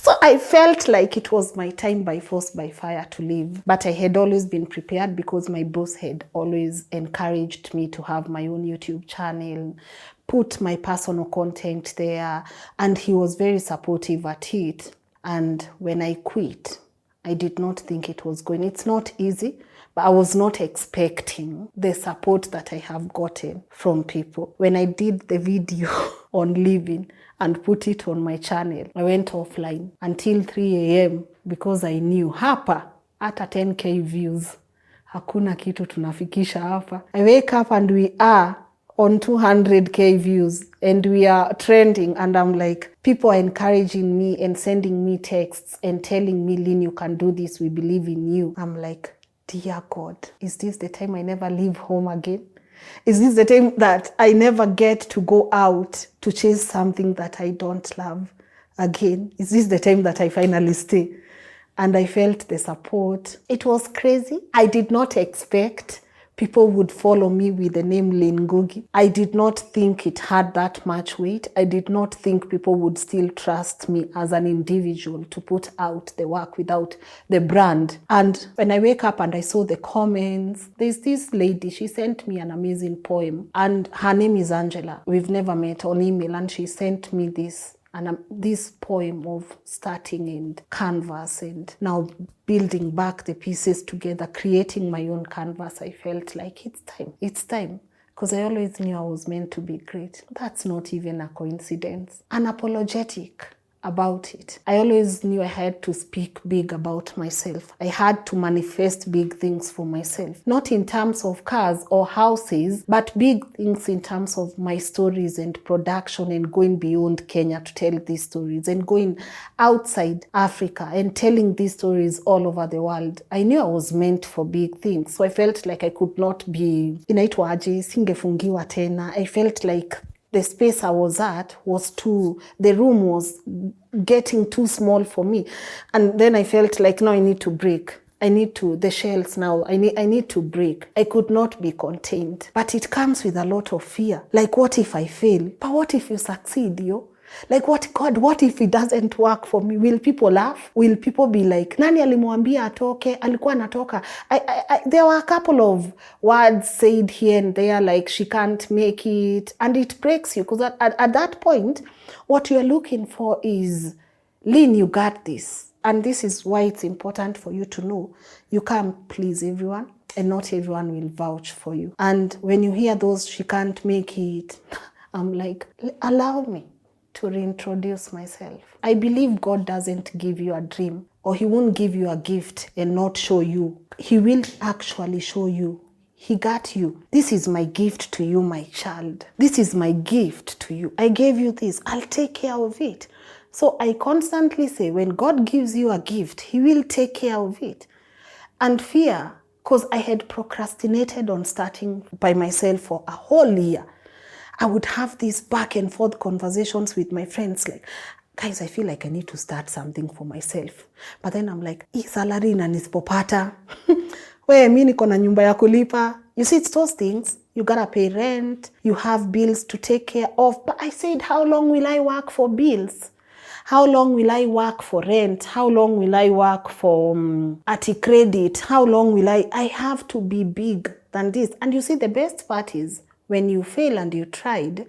So I felt like it was my time by force, by fire to leave. But I had always been prepared because my boss had always encouraged me to have my own YouTube channel, put my personal content there, and he was very supportive at it. And when I quit, I did not think it was going. It's not easy, but I was not expecting the support that I have gotten from people. When I did the video on leaving and put it on my channel, I went offline until 3 a.m. because I knew hapa hata 10k views hakuna kitu tunafikisha hapa. I wake up and we are on 200k views and we are trending, and I'm like, people are encouraging me and sending me texts and telling me, Lynn, you can do this, we believe in you. I'm like, dear God, is this the time I never leave home again? Is this the time that I never get to go out to chase something that I don't love again? Is this the time that I finally stay? And I felt the support. It was crazy. I did not expect people would follow me with the name Lynn Ngugi. I did not think it had that much weight. I did not think people would still trust me as an individual to put out the work without the brand. And when I wake up and I saw the comments, there's this lady, she sent me an amazing poem, and her name is Angela. We've never met on email, and she sent me this poem of starting and canvas and now building back the pieces together, creating my own canvas. I felt like it's time. Because I always knew I was meant to be great. That's not even a coincidence. Unapologetic about it. I always knew I had to speak big about myself. I had to manifest big things for myself. Not in terms of cars or houses, but big things in terms of my stories and production and going beyond Kenya to tell these stories and going outside Africa and telling these stories all over the world. I knew I was meant for big things. So I felt like I could not be inaitwa aje, singefungiwa tena. I felt like the space I was at was the room was getting too small for me. And then I felt like, no, I need to break. the shells now, I need to break. I could not be contained. But it comes with a lot of fear. Like, what if I fail? But what if you succeed, yo? Like, what if it doesn't work for me? Will people laugh? Will people be like, nani alimwambia atoke? Alikuwa anatoka. There were a couple of words said here and there, like, she can't make it. And it breaks you, because at that point, what you're looking for is, Lynn, you got this. And this is why it's important for you to know you can't please everyone, and not everyone will vouch for you. And when you hear those, she can't make it, I'm like, allow me to reintroduce myself. I believe God doesn't give you a dream, or he won't give you a gift and not show you. He will actually show you. He got you. This is my gift to you, my child. This is my gift to you. I gave you this. I'll take care of it. So I constantly say, when God gives you a gift, he will take care of it. And fear, because I had procrastinated on starting by myself for a whole year. I would have these back and forth conversations with my friends, like, guys, I feel like I need to start something for myself. But then I'm like, salary na nisipopata. We, mi niko na nyumba ya kulipa. You see, it's those things. You gotta pay rent. You have bills to take care of. But I said, how long will I work for bills? How long will I work for rent? How long will I work for credit? How long will I have to be big than this? And you see, the best part is, when you fail and you tried,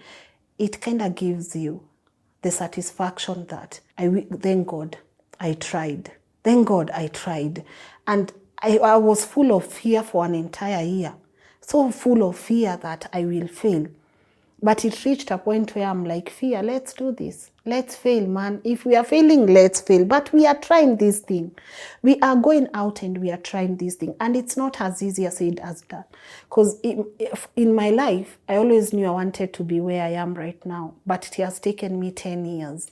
it kind of gives you the satisfaction that, thank God I tried. Thank God I tried. And I was full of fear for an entire year. So full of fear that I will fail. But it reached a point where I'm like, fear, let's do this. Let's fail, man. If we are failing, let's fail. But we are trying this thing. We are going out and we are trying this thing. And it's not as easy as said as that. Because in my life, I always knew I wanted to be where I am right now. But it has taken me 10 years.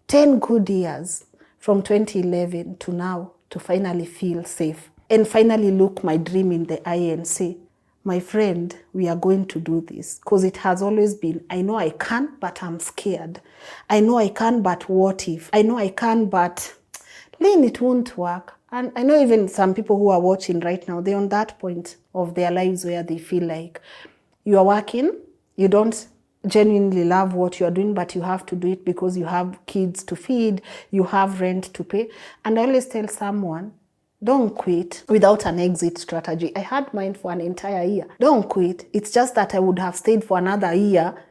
10 good years from 2011 to now to finally feel safe. And finally look my dream in the eye and say, my friend, we are going to do this. Because it has always been, I know I can, but I'm scared. I know I can, but what if? I know I can, but Lynn, it won't work. And I know even some people who are watching right now, they're on that point of their lives where they feel like you are working, you don't genuinely love what you are doing, but you have to do it because you have kids to feed, you have rent to pay. And I always tell someone, don't quit without an exit strategy. I had mine for an entire year. Don't quit. It's just that I would have stayed for another year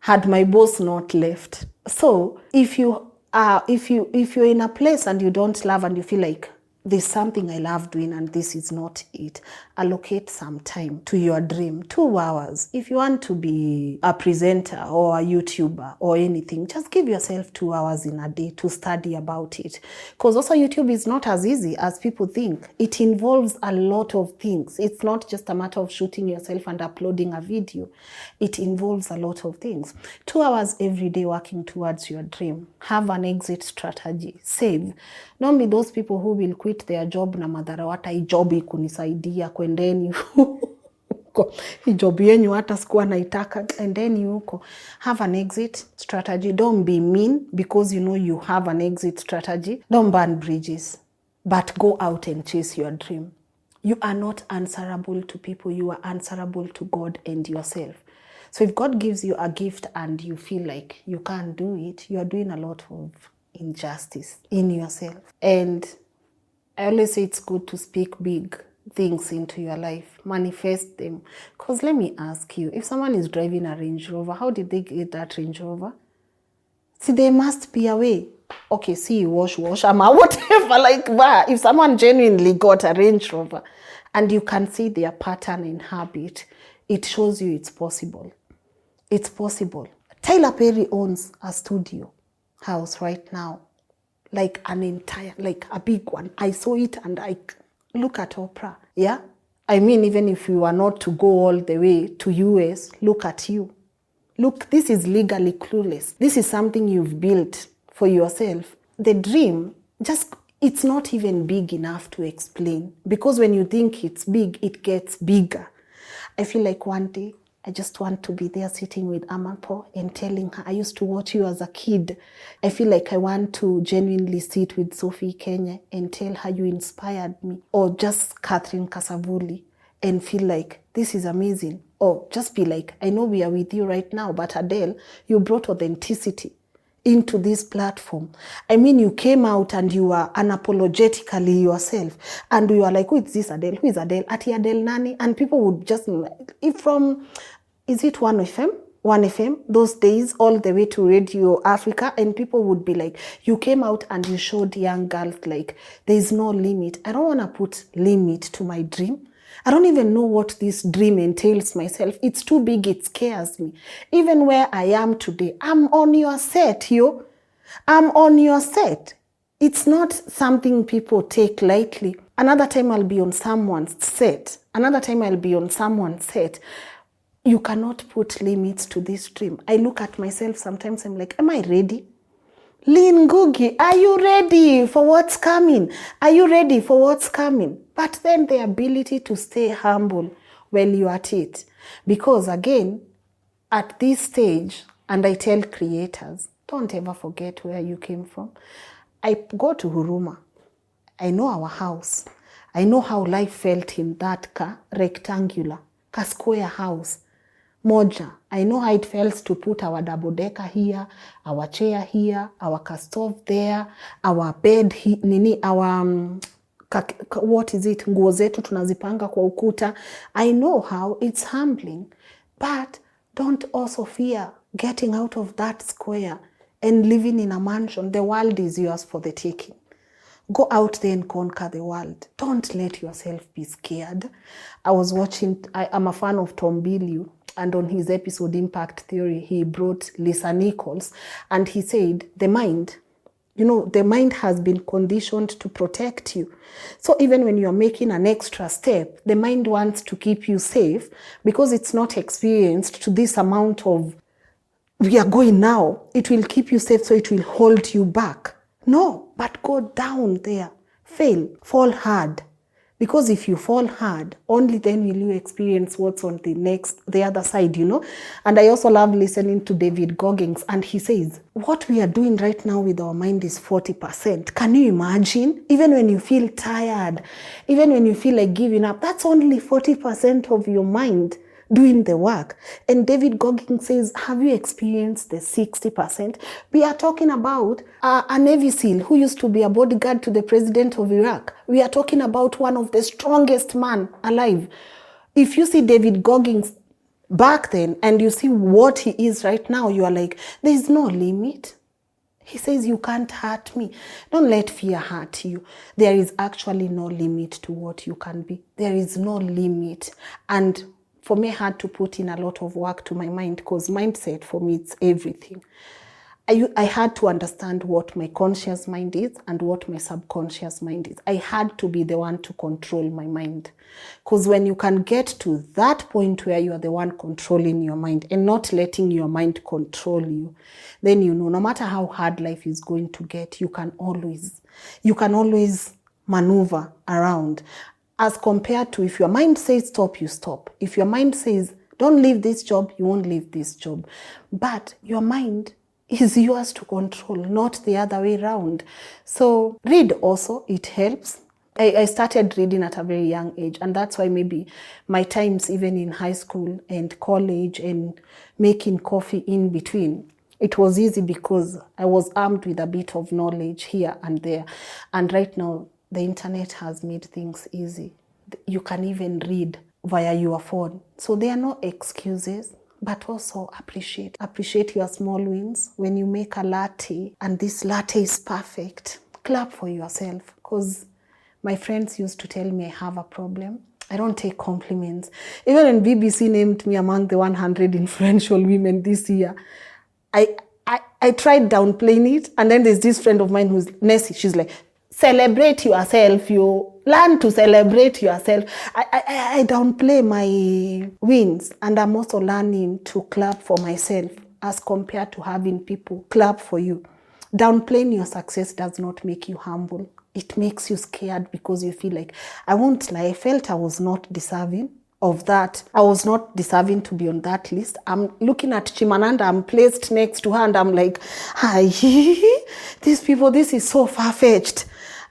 had my boss not left. So if you're in a place and you don't love and you feel like there's something I love doing and this is not it, allocate some time to your dream. 2 hours. If you want to be a presenter or a YouTuber or anything, just give yourself 2 hours in a day to study about it. Because also YouTube is not as easy as people think. It involves a lot of things. It's not just a matter of shooting yourself and uploading a video. It involves a lot of things. 2 hours every day working towards your dream. Have an exit strategy. Save. Don't be those people who will quit their job na madhara hata hii job ikunisaidia kwendeni huko. Hii job yenyu hata sikuwa naitaka endeni huko. Have an exit strategy. Don't be mean because you know you have an exit strategy. Don't burn bridges, but go out and chase your dream. You are not answerable to people. You are answerable to God and yourself. So if God gives you a gift and you feel like you can't do it, you are doing a lot of injustice in yourself. And I always say it's good to speak big things into your life, manifest them. Because let me ask you, if someone is driving a Range Rover, how did they get that Range Rover? See, there must be a way. Okay, see, wash, whatever, like that. If someone genuinely got a Range Rover and you can see their pattern and habit, it shows you it's possible. It's possible. Tyler Perry owns a studio house right now, like an entire, like a big one. I saw it and I look at Oprah. Yeah, I mean, even if you are not to go all the way to US, look at you. Look, this is legally clueless. This is something you've built for yourself. The dream, it's not even big enough to explain, because when you think it's big, it gets bigger. I feel like one day I just want to be there sitting with Amapo and telling her, I used to watch you as a kid. I feel like I want to genuinely sit with Sophie Kenya and tell her you inspired me. Or just Catherine Kasavuli and feel like this is amazing. Or just be like, I know we are with you right now, but Adele, you brought authenticity into this platform. I mean, you came out and you were unapologetically yourself. And you are like, who is this Adele? Who is Adele? Ati Adele Nani? And people would just, if from, is it 1FM? 1FM, those days, all the way to Radio Africa, and people would be like, you came out and you showed young girls like, there's no limit. I don't want to put limit to my dream. I don't even know what this dream entails myself. It's too big, it scares me. Even where I am today, I'm on your set, yo. I'm on your set. It's not something people take lightly. Another time I'll be on someone's set. Another time I'll be on someone's set. You cannot put limits to this dream. I look at myself sometimes, I'm like, am I ready? Lynn Ngugi, are you ready for what's coming? Are you ready for what's coming? But then the ability to stay humble while you're at it. Because again, at this stage, and I tell creators, don't ever forget where you came from. I go to Huruma. I know our house. I know how life felt in that rectangular, square house. Moja. I know how it felt to put our double decker here, our chair here, our stove there, our bed our what is it? Nguo zetu tunazipanga kwa ukuta. I know how it's humbling, but don't also fear getting out of that square and living in a mansion. The world is yours for the taking. Go out there and conquer the world. Don't let yourself be scared. I'm a fan of Tom Bilyeu. And on his episode, Impact Theory, he brought Lisa Nichols. And he said, the mind has been conditioned to protect you. So even when you're making an extra step, the mind wants to keep you safe because it's not experienced to this amount of, we are going now. It will keep you safe, so it will hold you back. No, but go down there. Fail. Fall hard. Because if you fall hard, only then will you experience what's on the other side, And I also love listening to David Goggins, and he says, what we are doing right now with our mind is 40%. Can you imagine? Even when you feel tired, even when you feel like giving up, that's only 40% of your mind doing the work. And David Goggins says, have you experienced the 60%? We are talking about a Navy SEAL who used to be a bodyguard to the president of Iraq. We are talking about one of the strongest men alive. If you see David Goggins back then and you see what he is right now, you are like, there is no limit. He says, you can't hurt me. Don't let fear hurt you. There is actually no limit to what you can be. There is no limit. And for me, I had to put in a lot of work to my mind, because mindset for me, it's everything. I had to understand what my conscious mind is and what my subconscious mind is. I had to be the one to control my mind. Because when you can get to that point where you are the one controlling your mind and not letting your mind control you, then no matter how hard life is going to get, you can always maneuver around. As compared to if your mind says stop, you stop. If your mind says don't leave this job, you won't leave this job. But your mind is yours to control, not the other way around. So read also, it helps. I started reading at a very young age, and that's why maybe my times even in high school and college and making coffee in between, it was easy because I was armed with a bit of knowledge here and there. And right now, the internet has made things easy. You can even read via your phone. So there are no excuses, but also appreciate your small wins. When you make a latte and this latte is perfect, clap for yourself. Because my friends used to tell me I have a problem. I don't take compliments. Even when BBC named me among the 100 influential women this year, I tried downplaying it. And then there's this friend of mine who's Nessie. She's like, celebrate yourself. You learn to celebrate yourself. I downplay my wins, and I'm also learning to clap for myself as compared to having people clap for you. Downplaying your success does not make you humble. It makes you scared because you feel like, I won't lie, I felt I was not deserving of that. I was not deserving to be on that list. I'm looking at Chimananda, I'm placed next to her, and I'm like, hi, these people, this is so far-fetched.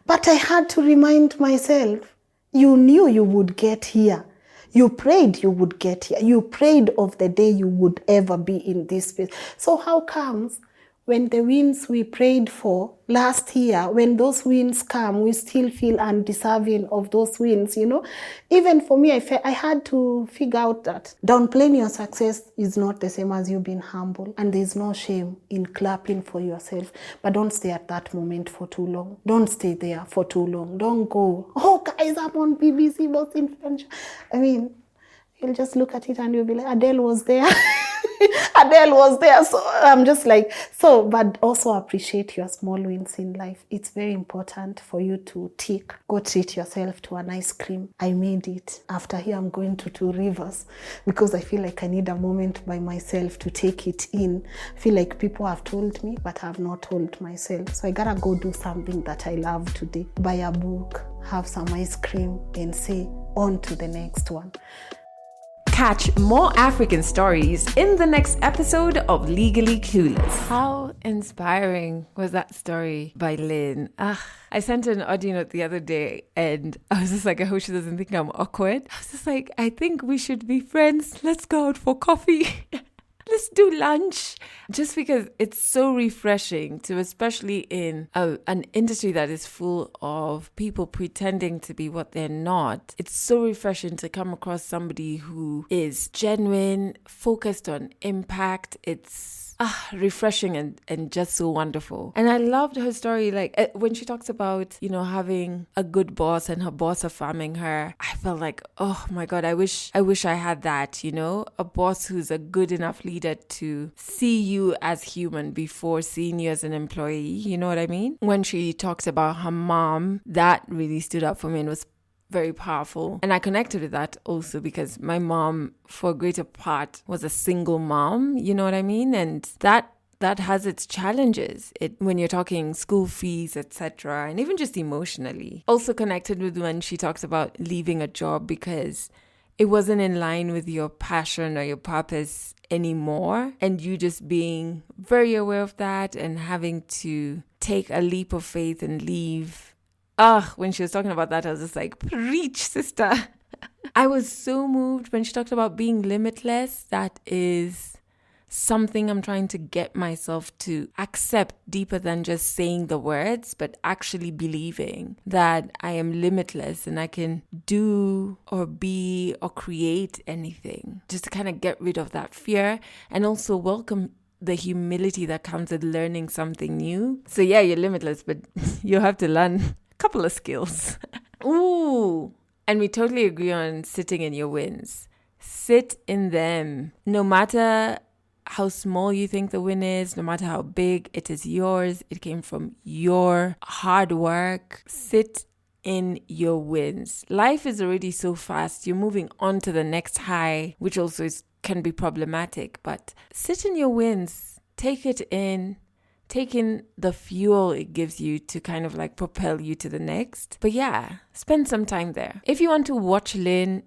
But I had to remind myself, you knew you would get here. You prayed you would get here. You prayed of the day you would ever be in this space. So how comes when the wins we prayed for last year, when those wins come, we still feel undeserving of those wins, you know? Even for me, I had to figure out that downplaying your success is not the same as you being humble. And there's no shame in clapping for yourself. But don't stay at that moment for too long. Don't stay there for too long. Don't go, oh, guys, I'm on BBC, most influential. I mean, you'll just look at it and you'll be like, Adele was there. Adele was there. So I'm just like, but also appreciate your small wins in life. It's very important for you to tick. Go treat yourself to an ice cream. I made it. After here, I'm going to Two Rivers because I feel like I need a moment by myself to take it in. I feel like people have told me, but I've not told myself. So I gotta go do something that I love today. Buy a book, have some ice cream, and say, on to the next one. Catch more African stories in the next episode of Legally Clueless. How inspiring was that story by Lynn? I sent her an audio note the other day and I was just like, I hope she doesn't think I'm awkward. I was just like, I think we should be friends. Let's go out for coffee. Let's do lunch. Just because it's so refreshing to, especially in an industry that is full of people pretending to be what they're not. It's so refreshing to come across somebody who is genuine, focused on impact. It's refreshing and just so wonderful. And I loved her story, like when she talks about, you know, having a good boss and her boss affirming her. I felt like, oh my God, I wish I had that, you know, a boss who's a good enough leader to see you as human before seeing you as an employee. You know what I mean? When she talks about her mom, that really stood up for me and was very powerful. And I connected with that also because my mom, for a greater part, was a single mom, you know what I mean? And that has its challenges when you're talking school fees, etc., and even just emotionally. Also connected with when she talks about leaving a job because it wasn't in line with your passion or your purpose anymore, and you just being very aware of that and having to take a leap of faith and leave. When she was talking about that, I was just like, preach, sister. I was so moved when she talked about being limitless. That is something I'm trying to get myself to accept deeper than just saying the words, but actually believing that I am limitless and I can do or be or create anything. Just to kind of get rid of that fear and also welcome the humility that comes with learning something new. So yeah, you're limitless, but you have to learn couple of skills. Ooh, and we totally agree on sitting in your wins. Sit in them. No matter how small you think the win is, no matter how big, it is yours. It came from your hard work. Sit in your wins. Life is already so fast. You're moving on to the next high, which also can be problematic. But sit in your wins. Take it in. Take in the fuel it gives you to kind of like propel you to the next. But yeah, spend some time there. If you want to watch Lynn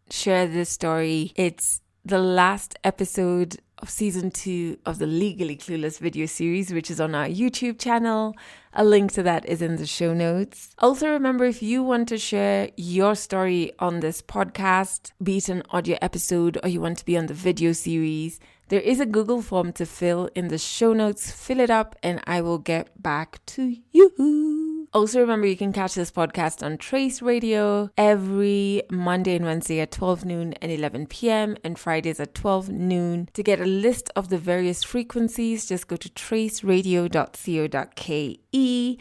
share this story, it's the last episode of season 2 of the Legally Clueless video series, which is on our YouTube channel. A link to that is in the show notes. Also remember, if you want to share your story on this podcast, be it an audio episode or you want to be on the video series, there is a Google form to fill in the show notes. Fill it up and I will get back to you. Also remember, you can catch this podcast on Trace Radio every Monday and Wednesday at 12 noon and 11 p.m. and Fridays at 12 noon. To get a list of the various frequencies, just go to traceradio.co.ke.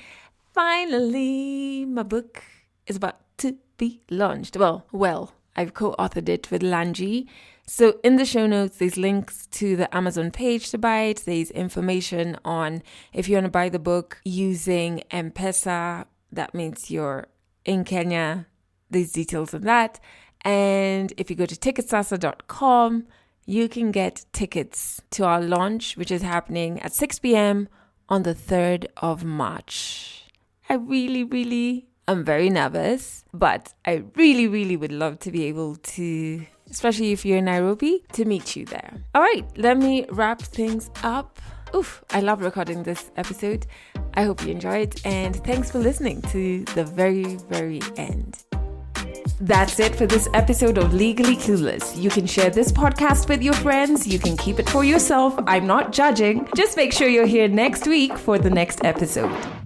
Finally, my book is about to be launched. Well, I've co-authored it with Lanji. So in the show notes, there's links to the Amazon page to buy it. There's information on if you want to buy the book using M-Pesa. That means you're in Kenya. There's details on that. And if you go to ticketsasa.com, you can get tickets to our launch, which is happening at 6 p.m. on the 3rd of March. I really, really I'm very nervous, but I really, really would love to be able to, especially if you're in Nairobi, to meet you there. All right, let me wrap things up. Oof, I love recording this episode. I hope you enjoyed, and thanks for listening to the very, very end. That's it for this episode of Legally Clueless. You can share this podcast with your friends. You can keep it for yourself. I'm not judging. Just make sure you're here next week for the next episode.